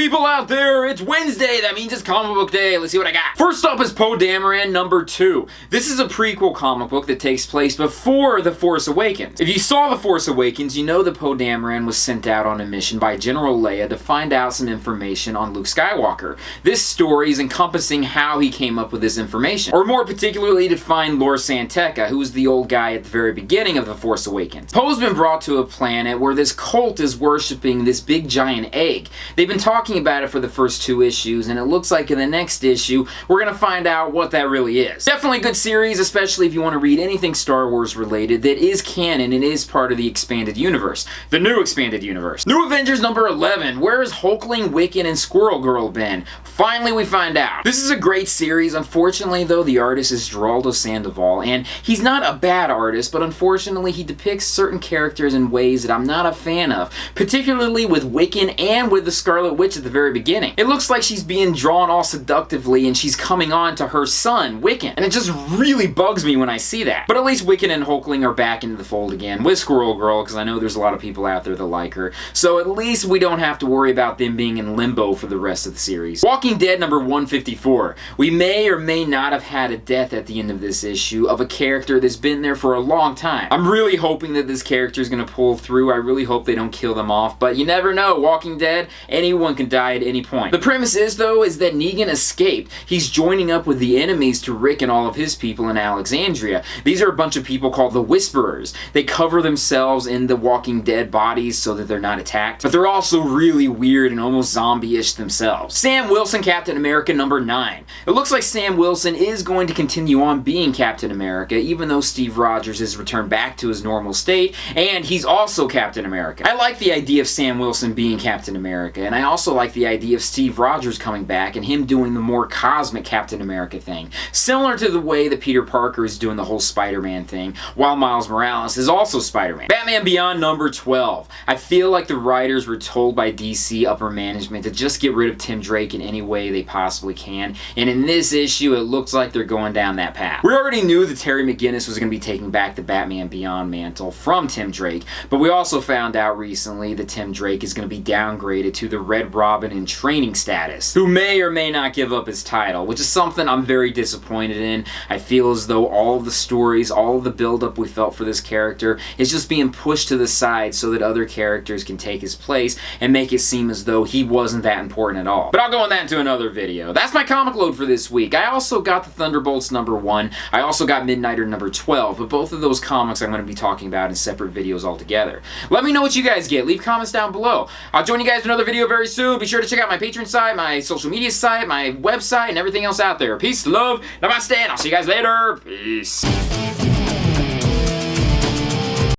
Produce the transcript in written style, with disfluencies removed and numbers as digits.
people out there, it's Wednesday, that means it's comic book day. Let's see what I got. First up is Poe Dameron number 2. This is a prequel comic book that takes place before The Force Awakens. If you saw The Force Awakens, you know that Poe Dameron was sent out on a mission by General Leia to find out some information on Luke Skywalker. This story is encompassing how he came up with this information, or more particularly to find Lor San Tekka, who was the old guy at the very beginning of The Force Awakens. Poe's been brought to a planet where this cult is worshipping this big giant egg. They've been talking about it for the first 2 issues, and it looks like in the next issue, we're gonna find out what that really is. Definitely a good series, especially if you want to read anything Star Wars related that is canon and is part of the expanded universe. The new expanded universe. New Avengers number 11. Where has Hulkling, Wiccan, and Squirrel Girl been? Finally, we find out. This is a great series. Unfortunately, though, the artist is Geraldo Sandoval, and he's not a bad artist, but unfortunately, he depicts certain characters in ways that I'm not a fan of, particularly with Wiccan and with the Scarlet Witch at the very beginning. It looks like she's being drawn all seductively and she's coming on to her son, Wiccan, and it just really bugs me when I see that. But at least Wiccan and Hulkling are back into the fold again with Squirrel Girl, because I know there's a lot of people out there that like her, so at least we don't have to worry about them being in limbo for the rest of the series. Walking Dead number 154. We may or may not have had a death at the end of this issue of a character that's been there for a long time. I'm really hoping that this character is going to pull through. I really hope they don't kill them off, but you never know. Walking Dead, anyone can die at any point. The premise is, though, is that Negan escaped. He's joining up with the enemies to Rick and all of his people in Alexandria. These are a bunch of people called the Whisperers. They cover themselves in the Walking Dead bodies so that they're not attacked, but they're also really weird and almost zombie-ish themselves. Sam Wilson, Captain America number 9. It looks like Sam Wilson is going to continue on being Captain America, even though Steve Rogers has returned back to his normal state, and he's also Captain America. I like the idea of Sam Wilson being Captain America, and I also like the idea of Steve Rogers coming back and him doing the more cosmic Captain America thing, similar to the way that Peter Parker is doing the whole Spider-Man thing, while Miles Morales is also Spider-Man. Batman Beyond number 12. I feel like the writers were told by DC upper management to just get rid of Tim Drake in any way they possibly can, and in this issue it looks like they're going down that path. We already knew that Terry McGinnis was going to be taking back the Batman Beyond mantle from Tim Drake, but we also found out recently that Tim Drake is going to be downgraded to the Red Robin in training status, who may or may not give up his title, which is something I'm very disappointed in. I feel as though all of the stories, all of the build-up we felt for this character is just being pushed to the side so that other characters can take his place and make it seem as though he wasn't that important at all. But I'll go on that into another video. That's my comic load for this week. I also got the Thunderbolts number 1. I also got Midnighter number 12, but both of those comics I'm going to be talking about in separate videos altogether. Let me know what you guys get. Leave comments down below. I'll join you guys in another video very soon. Be sure to check out my Patreon site, my social media site, my website, and everything else out there. Peace, love, namaste, and I'll see you guys later. Peace.